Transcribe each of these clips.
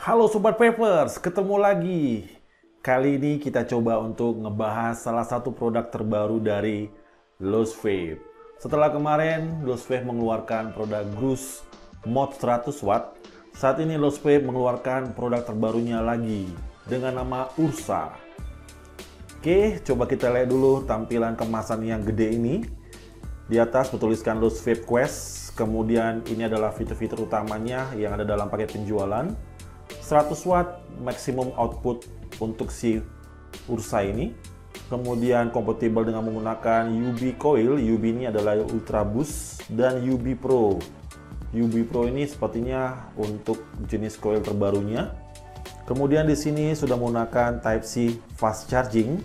Halo Sobat Papers, ketemu lagi. Kali ini kita coba untuk ngebahas salah satu produk terbaru dari Lost Vape. Setelah kemarin Lost Vape mengeluarkan produk Gruz Mod 100 Watt, saat ini Lost Vape mengeluarkan produk terbarunya lagi dengan nama Ursa. Oke, coba kita lihat dulu tampilan kemasan yang gede ini. Di atas bertuliskan Lost Vape Quest, kemudian ini adalah fitur-fitur utamanya yang ada dalam paket penjualan. 100 watt maksimum output untuk si Ursa ini, kemudian kompatibel dengan menggunakan UB coil. UB ini adalah Ultra Boost dan UB Pro. UB Pro ini sepertinya untuk jenis coil terbarunya. Kemudian di sini sudah menggunakan Type C fast charging,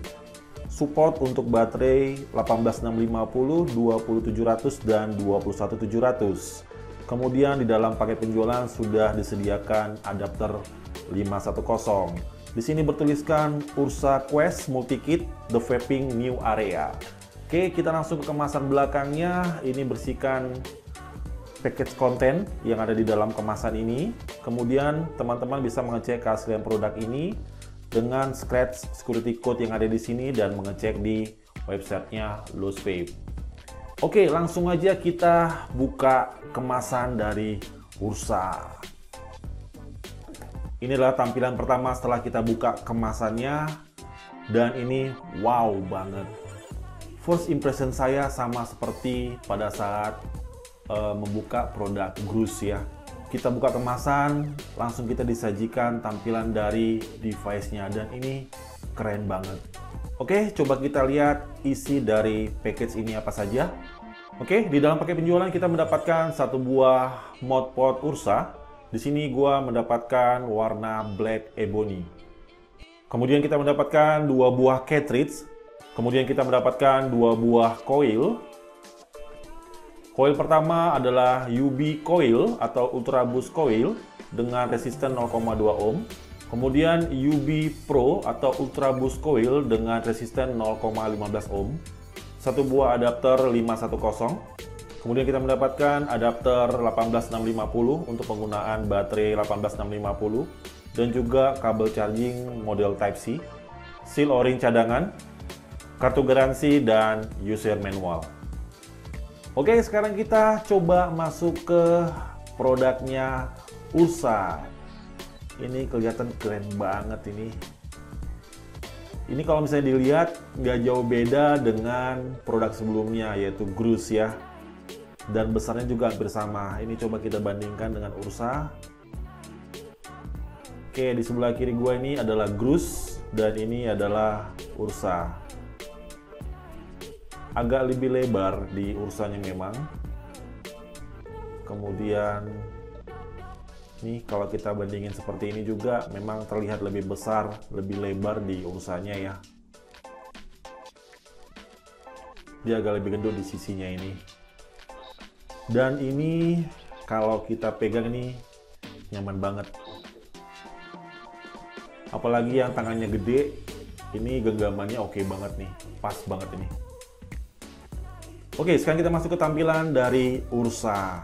support untuk baterai 18650, 20700 dan 21700. Kemudian di dalam paket penjualan sudah disediakan adapter 510. Di sini bertuliskan Ursa Quest Multi Kit The Vaping New Area. Oke, kita langsung ke kemasan belakangnya. Ini bersihkan package konten yang ada di dalam kemasan ini. Kemudian teman-teman bisa mengecek keaslian produk ini dengan scratch security code yang ada di sini dan mengecek di websitenya Lost Vape. Oke, langsung aja kita buka kemasan dari Ursa. Ini adalah tampilan pertama setelah kita buka kemasannya, dan ini wow banget. First impression saya sama seperti pada saat membuka produk Gruz ya. Kita buka kemasan, langsung kita disajikan tampilan dari device-nya, dan ini keren banget. Oke, coba kita lihat isi dari package ini apa saja. Oke, di dalam paket penjualan kita mendapatkan satu buah mod pod Ursa. Di sini gua mendapatkan warna Black Ebony. Kemudian kita mendapatkan dua buah cartridge. Kemudian kita mendapatkan dua buah coil. Coil pertama adalah UB coil atau Ultra Boost coil dengan resisten 0,2 ohm. Kemudian UB Pro atau Ultra Boost Coil dengan resisten 0,15 ohm. Satu buah adapter 510. Kemudian kita mendapatkan adapter 18650 untuk penggunaan baterai 18650 dan juga kabel charging model Type C, seal o-ring cadangan, kartu garansi dan user manual. Oke, sekarang kita coba masuk ke produknya Ursa. Ini kelihatan keren banget ini. Ini kalau misalnya dilihat nggak jauh beda dengan produk sebelumnya yaitu Gruz ya. Dan besarnya juga hampir sama. Ini coba kita bandingkan dengan Ursa. Oke, di sebelah kiri gua ini adalah Gruz dan ini adalah Ursa. Agak lebih lebar di Ursanya memang. Kemudian nih, kalau kita bandingin seperti ini juga memang terlihat lebih besar, lebih lebar di Ursanya ya. Dia agak lebih gendut di sisinya ini. Dan ini kalau kita pegang ini nyaman banget. Apalagi yang tangannya gede, ini genggamannya oke banget nih, pas banget ini. Oke, sekarang kita masuk ke tampilan dari Ursa.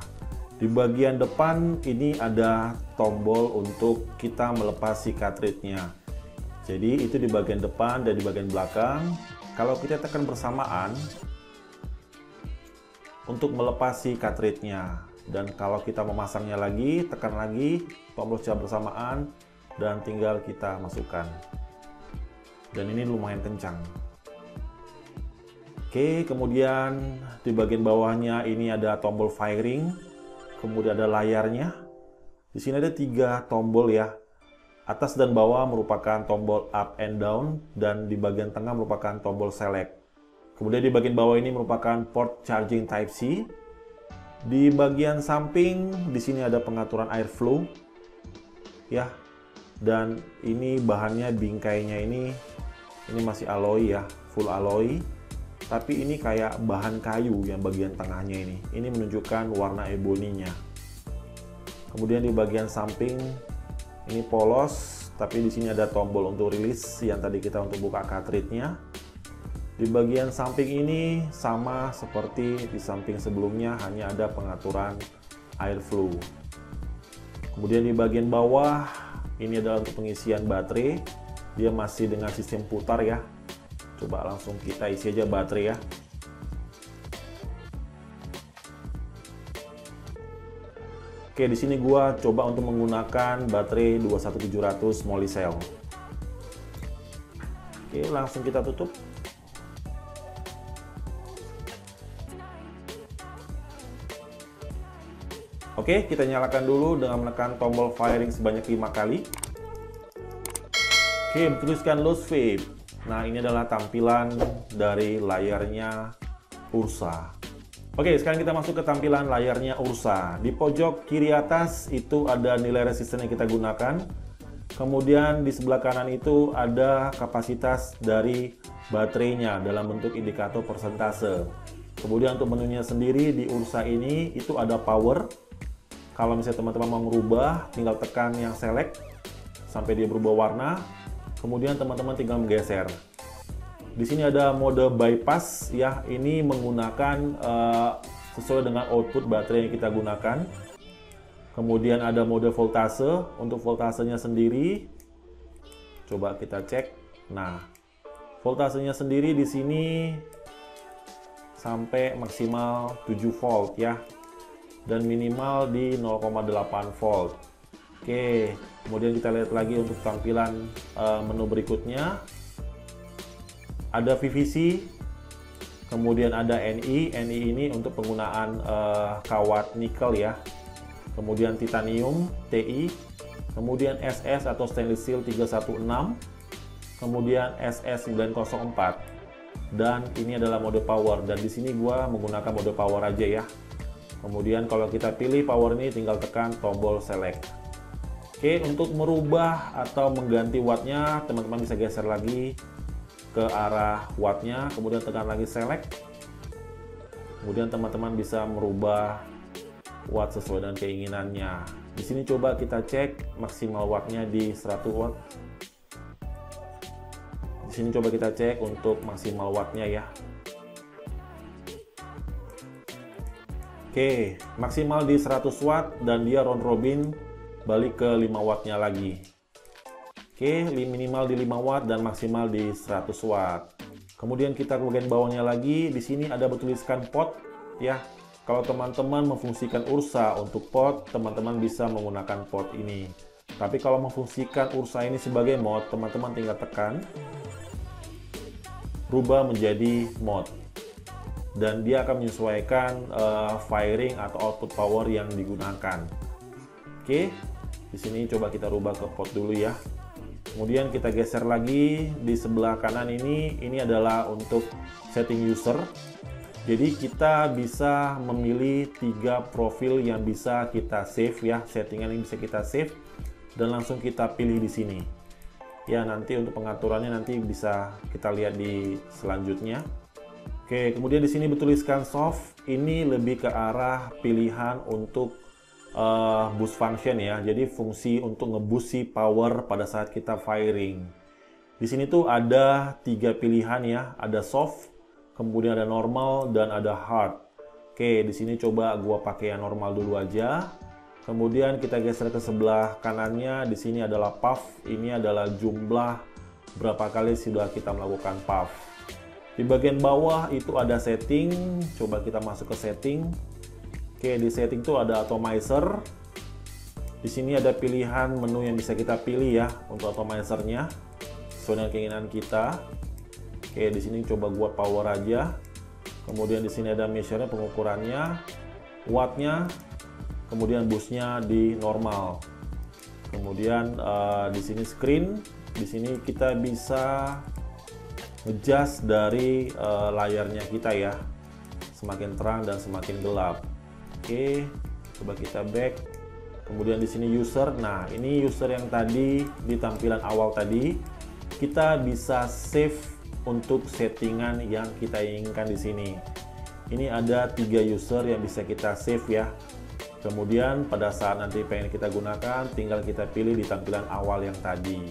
Di bagian depan ini ada tombol untuk kita melepas si cartridge-nya. Jadi itu di bagian depan dan di bagian belakang. Kalau kita tekan bersamaan untuk melepas si cartridge-nya. Dan kalau kita memasangnya lagi, tekan lagi tombol secara bersamaan dan tinggal kita masukkan. Dan ini lumayan kencang. Oke, kemudian di bagian bawahnya ini ada tombol firing. Kemudian ada layarnya. Di sini ada 3 tombol ya. Atas dan bawah merupakan tombol up and down dan di bagian tengah merupakan tombol select. Kemudian di bagian bawah ini merupakan port charging Type C. Di bagian samping di sini ada pengaturan airflow ya. Dan ini bahannya bingkainya ini masih alloy ya, full alloy. Tapi ini kayak bahan kayu yang bagian tengahnya ini. Ini menunjukkan warna eboninya. Kemudian di bagian samping ini polos, tapi di sini ada tombol untuk rilis yang tadi kita untuk buka cartridge-nya. Di bagian samping ini sama seperti di samping sebelumnya, hanya ada pengaturan airflow. Kemudian di bagian bawah Ini adalah untuk pengisian baterai. Dia masih dengan sistem putar ya. Coba langsung kita isi aja baterai ya. Oke, di sini gua coba untuk menggunakan baterai 21700 Molicel. Oke, langsung kita tutup. Oke, kita nyalakan dulu dengan menekan tombol firing sebanyak 5 kali. Oke, tuliskan Lost Vape. Nah, ini adalah tampilan dari layarnya Ursa. Oke, sekarang kita masuk ke tampilan layarnya Ursa. Di pojok kiri atas itu ada nilai resisten yang kita gunakan. Kemudian di sebelah kanan itu ada kapasitas dari baterainya dalam bentuk indikator persentase. Kemudian untuk menunya sendiri di Ursa ini itu ada power. Kalau misalnya teman-teman mau merubah, tinggal tekan yang select sampai dia berubah warna. Kemudian teman-teman tinggal menggeser. Di sini ada mode bypass ya, ini menggunakan sesuai dengan output baterai yang kita gunakan. Kemudian ada mode voltase, untuk voltasenya sendiri coba kita cek. Nah, voltasenya sendiri di sini sampai maksimal 7 volt ya, dan minimal di 0,8 volt. Oke, kemudian kita lihat lagi untuk tampilan menu berikutnya. Ada VVC, kemudian ada NI. NI ini untuk penggunaan kawat nikel ya. Kemudian titanium TI, kemudian SS atau stainless steel 316, kemudian SS 904. Dan ini adalah mode power, dan di sini gua menggunakan mode power aja ya. Kemudian kalau kita pilih power ini tinggal tekan tombol select. Oke, untuk merubah atau mengganti wattnya teman-teman bisa geser lagi ke arah wattnya, kemudian tekan lagi select. Kemudian teman-teman bisa merubah watt sesuai dengan keinginannya. Di sini coba kita cek maksimal wattnya di 100 watt. Di sini coba kita cek untuk maksimal wattnya ya. Oke, maksimal di 100 watt dan dia round robin balik ke 5 wattnya lagi. Oke, minimal di 5 watt dan maksimal di 100 watt. Kemudian kita ke bagian bawahnya lagi, di sini ada bertuliskan pot ya. Kalau teman-teman memfungsikan Ursa untuk pot, teman-teman bisa menggunakan pot ini. Tapi kalau memfungsikan Ursa ini sebagai mod, teman-teman tinggal tekan rubah menjadi mod. Dan dia akan menyesuaikan firing atau output power yang digunakan. Oke, di sini coba kita rubah ke pot dulu ya. Kemudian kita geser lagi di sebelah kanan ini adalah untuk setting user. Jadi kita bisa memilih 3 profil yang bisa kita save ya. Settingan ini bisa kita save dan langsung kita pilih di sini. Ya, nanti untuk pengaturannya nanti bisa kita lihat di selanjutnya. Oke, kemudian di sini bertuliskan soft. Ini lebih ke arah pilihan untuk boost function ya. Jadi fungsi untuk ngeboost si power pada saat kita firing. Di sini tuh ada 3 pilihan ya. Ada soft, kemudian ada normal dan ada hard. Oke, di sini coba gua pakai yang normal dulu aja. Kemudian kita geser ke sebelah kanannya. Di sini adalah puff. Ini adalah jumlah berapa kali sudah kita melakukan puff. Di bagian bawah itu ada setting, coba kita masuk ke setting. Oke, di setting tuh ada atomizer. Di sini ada pilihan menu yang bisa kita pilih ya untuk atomizernya sesuai dengan keinginan kita. Oke, di sini coba gua power aja. Kemudian di sini ada measure-nya, pengukurannya, wattnya, kemudian boostnya di normal. Kemudian di sini screen, di sini kita bisa adjust dari layarnya kita ya, semakin terang dan semakin gelap. Oke, coba kita back. Kemudian di sini user. Nah, ini user yang tadi di tampilan awal tadi kita bisa save untuk settingan yang kita inginkan di sini. Ini ada 3 user yang bisa kita save ya. Kemudian pada saat nanti pengen kita gunakan, tinggal kita pilih di tampilan awal yang tadi.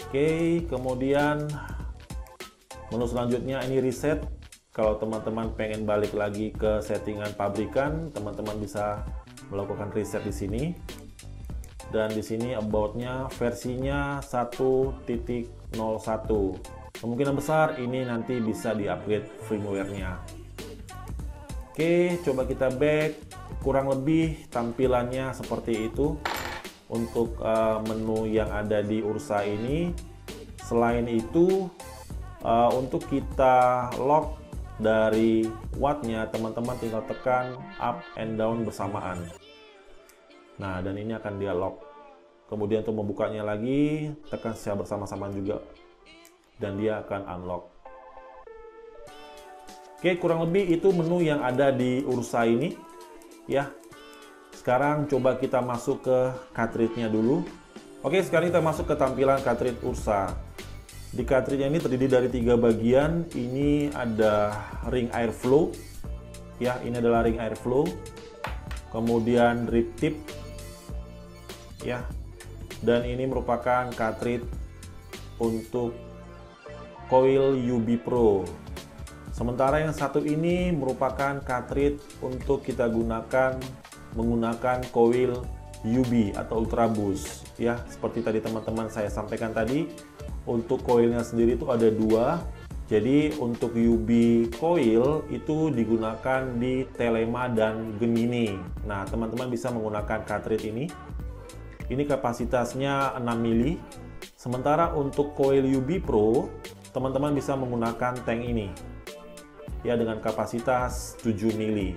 Oke, kemudian menu selanjutnya ini reset. Kalau teman-teman pengen balik lagi ke settingan pabrikan, teman-teman bisa melakukan reset di sini. Dan di sini about-nya versinya 1.01. Kemungkinan besar ini nanti bisa di-upgrade firmware-nya. Oke, coba kita back. Kurang lebih tampilannya seperti itu untuk menu yang ada di Ursa ini. Selain itu, untuk kita lock dari wattnya, teman-teman tinggal tekan up and down bersamaan. Nah, dan ini akan dia lock. Kemudian untuk membukanya lagi, tekan secara bersama-sama juga. Dan dia akan unlock. Oke, kurang lebih itu menu yang ada di Ursa ini. Ya. Sekarang coba kita masuk ke cartridge-nya dulu. Oke, sekarang kita masuk ke tampilan cartridge Ursa. Di cartridge ini terdiri dari 3 bagian. Ini ada ring airflow. Ya, ini adalah ring airflow. Kemudian drip tip. Ya, dan ini merupakan cartridge untuk coil UB Pro. Sementara yang satu ini merupakan cartridge untuk kita gunakan menggunakan coil UB atau Ultra Boost. Ya, seperti tadi teman-teman saya sampaikan tadi, untuk coilnya sendiri itu ada 2. Jadi untuk UB coil itu digunakan di Telema dan Gemini. Nah, teman-teman bisa menggunakan cartridge ini. Ini kapasitasnya 6 mili. Sementara untuk coil UB Pro, teman-teman bisa menggunakan tank ini. Ya, dengan kapasitas 7 mili.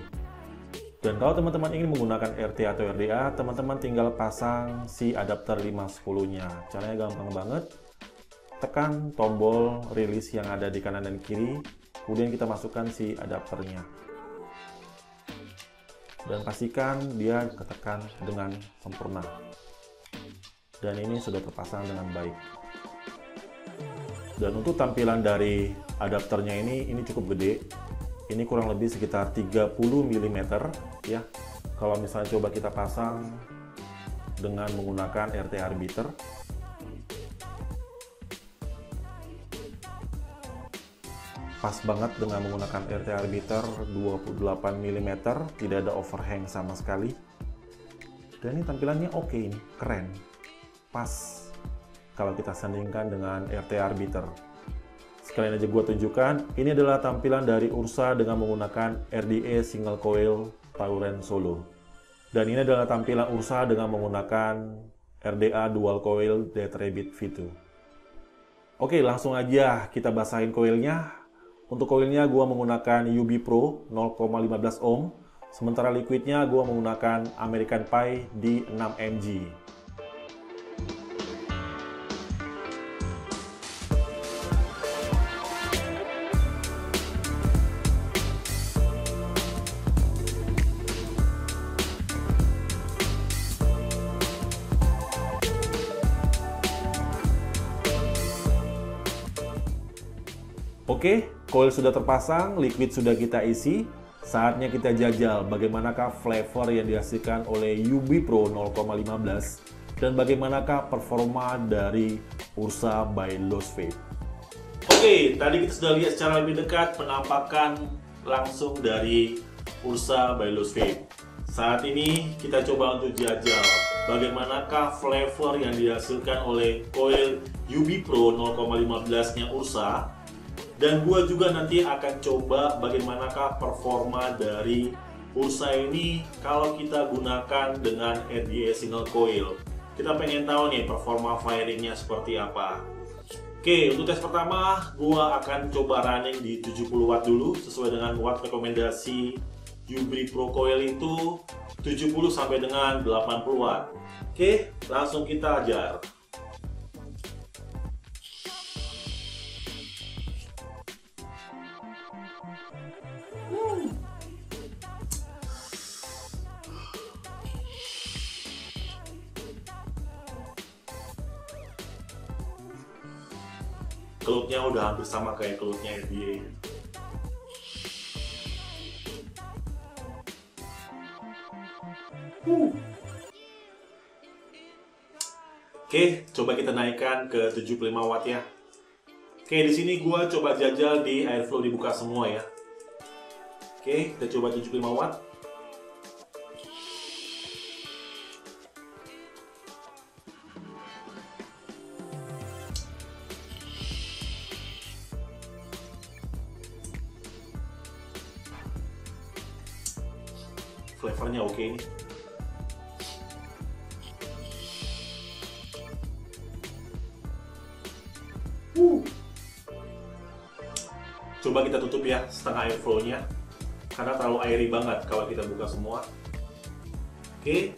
Dan kalau teman-teman ingin menggunakan RT atau RDA, teman-teman tinggal pasang si adapter 510-nya. Caranya gampang banget. Tekan tombol release yang ada di kanan dan kiri, kemudian kita masukkan si adapternya. Dan pastikan dia ketekan dengan sempurna. Dan ini sudah terpasang dengan baik. Dan untuk tampilan dari adapternya ini cukup gede. Ini kurang lebih sekitar 30 mm ya. Kalau misalnya coba kita pasang dengan menggunakan RT Arbiter. Pas banget dengan menggunakan RT Arbiter 28 mm, tidak ada overhang sama sekali. Dan ini tampilannya oke, ini keren. Pas kalau kita sandingkan dengan RT Arbiter. Sekalian aja gua tunjukkan, ini adalah tampilan dari Ursa dengan menggunakan RDA single coil Tauren Solo. Dan ini adalah tampilan Ursa dengan menggunakan RDA dual coil Dead Rabbit V2. Oke, langsung aja kita basahin coilnya. Untuk coilnya gua menggunakan UB Pro 0,15 ohm. Sementara liquidnya gua menggunakan American Pie di 6 mg. Oke, coil sudah terpasang, liquid sudah kita isi. Saatnya kita jajal bagaimanakah flavor yang dihasilkan oleh UB Pro 0,15 dan bagaimanakah performa dari Ursa by Lost Vape. Oke, tadi kita sudah lihat secara lebih dekat penampakan langsung dari Ursa by Lost Vape. Saat ini kita coba untuk jajal bagaimanakah flavor yang dihasilkan oleh coil UB Pro 0,15-nya Ursa. Dan gua juga nanti akan coba bagaimanakah performa dari Ursa ini kalau kita gunakan dengan RDA single coil. Kita pengen tahu nih performa firingnya seperti apa. Oke, untuk tes pertama gua akan coba running di 70 watt dulu sesuai dengan watt rekomendasi UB Pro coil itu 70 sampai dengan 80 watt. Oke, langsung kita ajar. Kelutnya udah hampir sama kayak kelutnya RDA. Oke, coba kita naikkan ke 75 watt ya. Oke, di sini gua coba jajal di airflow dibuka semua ya. Oke, kita coba 75 watt. flavornya oke ini. Coba kita tutup ya setengah airflow-nya, karena terlalu airy banget kalau kita buka semua. Oke,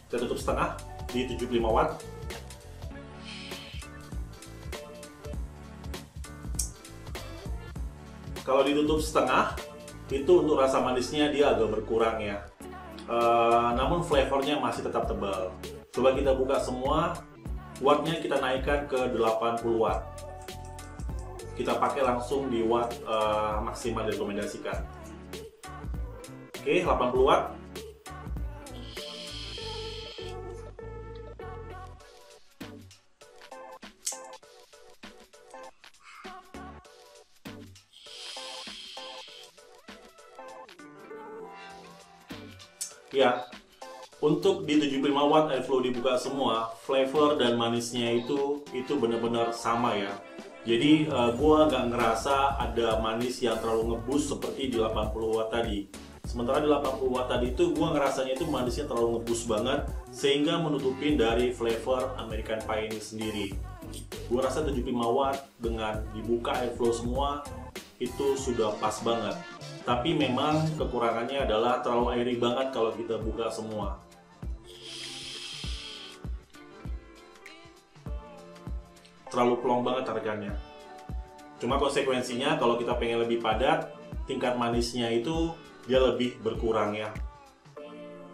kita tutup setengah di 75 watt. Kalau ditutup setengah, itu untuk rasa manisnya dia agak berkurang ya. Namun flavornya masih tetap tebal. Coba kita buka semua, wattnya kita naikkan ke 80 watt. Kita pakai langsung di watt maksimal direkomendasikan. Oke, 80 watt. Ya, untuk di 75 watt airflow dibuka semua, flavor dan manisnya itu benar-benar sama ya. Jadi gua nggak ngerasa ada manis yang terlalu ngebus seperti di 80 watt tadi. Sementara di 80 watt tadi itu gua ngerasanya itu manisnya terlalu ngebus banget, sehingga menutupin dari flavor American Pie ini sendiri. Gua rasa 75 watt dengan dibuka airflow semua itu sudah pas banget. Tapi memang kekurangannya adalah terlalu airy banget kalau kita buka semua. Terlalu plong banget harganya. Cuma konsekuensinya kalau kita pengen lebih padat, tingkat manisnya itu dia lebih berkurang ya.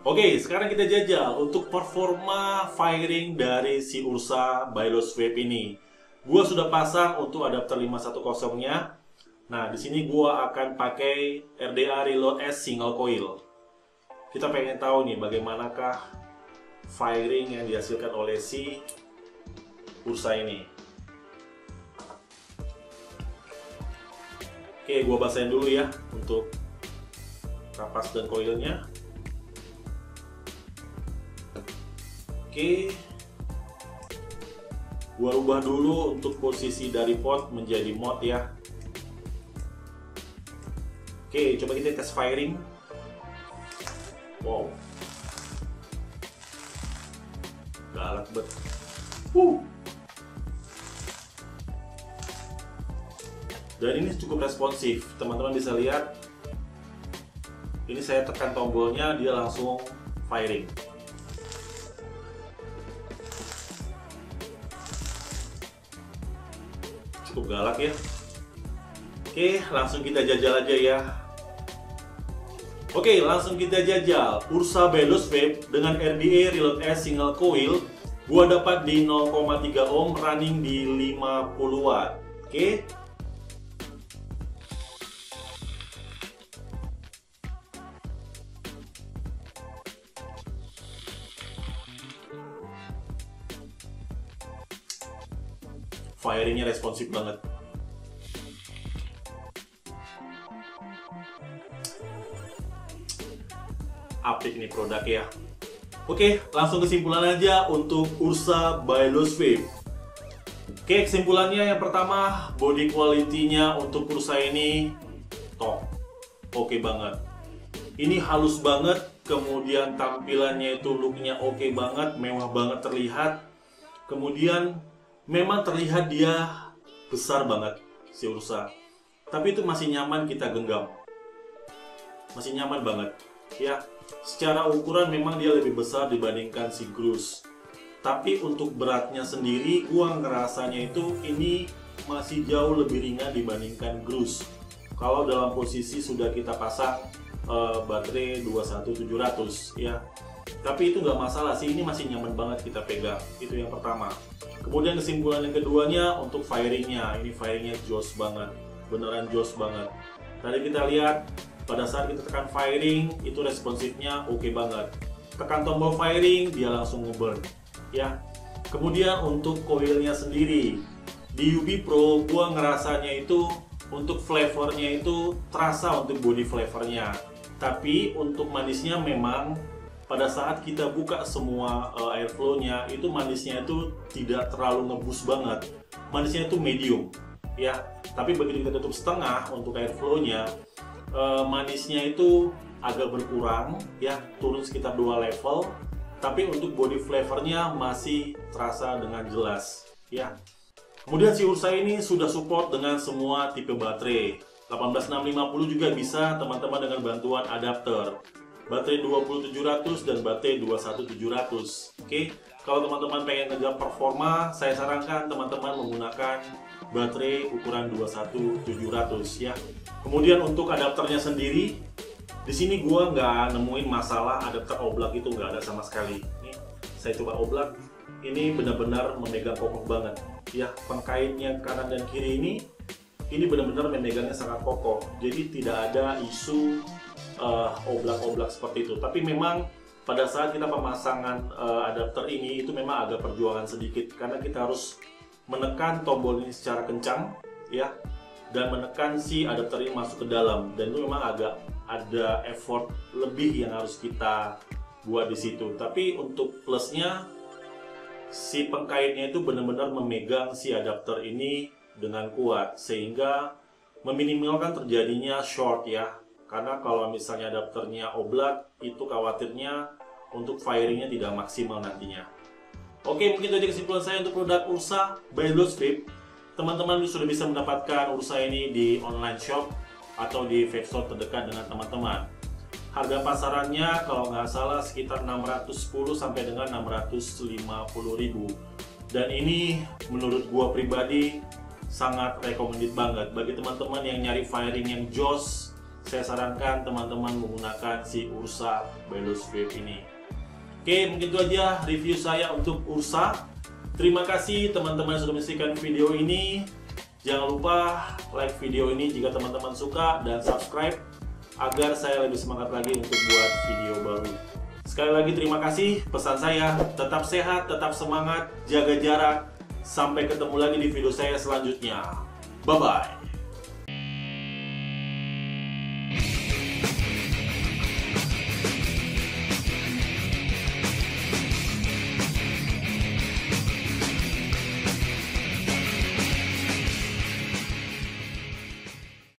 Oke, sekarang kita jajal untuk performa firing dari si Ursa Baylus Vape ini. Gua sudah pasang untuk adapter 510-nya. Nah, di sini gua akan pakai RDA Reload S single coil. Kita pengen tahu nih bagaimanakah firing yang dihasilkan oleh si Ursa ini. Oke, gua basahin dulu ya untuk kapas dan koilnya. Oke, gua ubah dulu untuk posisi dari pot menjadi mod ya. Oke, coba kita tes firing. Wow, galak banget. Dan ini cukup responsif, teman-teman bisa lihat. Ini saya tekan tombolnya, dia langsung firing. Cukup galak ya. Oke, langsung kita jajal aja ya. Oke, langsung kita jajal Ursa Baylus Vape dengan RDA Reload S single coil. Gua dapat di 0,3 ohm running di 50 watt. Oke. Firingnya responsif banget. Apik nih produk ya. Oke, langsung kesimpulan aja untuk Ursa Baylus Vape. Oke, kesimpulannya yang pertama, body quality-nya untuk Ursa ini top. Oke banget. Ini halus banget, kemudian tampilannya itu look-nya oke banget, mewah banget terlihat. Kemudian memang terlihat dia besar banget si Ursa. Tapi itu masih nyaman kita genggam. Masih nyaman banget. Ya, secara ukuran memang dia lebih besar dibandingkan si Gruz. Tapi untuk beratnya sendiri, gua ngerasanya itu ini masih jauh lebih ringan dibandingkan Gruz. Kalau dalam posisi sudah kita pasang baterai 21700 ya. Tapi itu nggak masalah sih, ini masih nyaman banget kita pegang. Itu yang pertama. Kemudian kesimpulan yang keduanya untuk firingnya. Ini firingnya jos banget, beneran jos banget. Tadi kita lihat pada saat kita tekan firing itu responsifnya oke banget. Tekan tombol firing dia langsung ngeburn ya. Kemudian untuk coilnya sendiri di UB Pro gua ngerasanya itu untuk flavornya itu terasa untuk body flavornya. Tapi untuk manisnya memang pada saat kita buka semua airflow-nya itu manisnya itu tidak terlalu ngebus banget. Manisnya itu medium ya. Tapi begitu kita tutup setengah untuk airflow-nya, manisnya itu agak berkurang ya, turun sekitar 2 level, tapi untuk body flavornya masih terasa dengan jelas ya. Kemudian si Ursa ini sudah support dengan semua tipe baterai. 18650 juga bisa teman-teman dengan bantuan adapter. Baterai 20700 dan baterai 21700. Oke, kalau teman-teman pengen ngejar performa, saya sarankan teman-teman menggunakan baterai ukuran 21700 ya. Kemudian untuk adapternya sendiri, di sini gua nggak nemuin masalah adapter oblak itu, nggak ada sama sekali. Ini saya coba oblak, ini benar-benar memegang kokoh banget ya. Pengkaitnya kanan dan kiri ini benar-benar memegangnya sangat kokoh. Jadi tidak ada isu oblak-oblak seperti itu. Tapi memang pada saat kita pemasangan adapter ini itu memang agak perjuangan sedikit, karena kita harus menekan tombol ini secara kencang ya, dan menekan si adapter ini masuk ke dalam, dan itu memang agak ada effort lebih yang harus kita buat di situ. Tapi untuk plusnya, si pengkaitnya itu benar-benar memegang si adapter ini dengan kuat, sehingga meminimalkan terjadinya short ya. Karena kalau misalnya adapternya oblak, itu khawatirnya untuk firingnya tidak maksimal nantinya. Oke, mungkin itu aja kesimpulan saya untuk produk Ursa by Looseflip. Teman-teman sudah bisa mendapatkan Ursa ini di online shop atau di vape store terdekat dengan teman-teman. Harga pasarannya kalau nggak salah sekitar 610 sampai dengan 650.000. Dan ini menurut gua pribadi sangat recommended banget bagi teman-teman yang nyari firing yang joss. Saya sarankan teman-teman menggunakan si Ursa by Looseflip ini. Oke, mungkin itu aja review saya untuk Ursa. Terima kasih teman-teman yang sudah menyaksikan video ini. Jangan lupa like video ini jika teman-teman suka, dan subscribe agar saya lebih semangat lagi untuk buat video baru. Sekali lagi terima kasih. Pesan saya, tetap sehat, tetap semangat, jaga jarak. Sampai ketemu lagi di video saya selanjutnya. Bye-bye.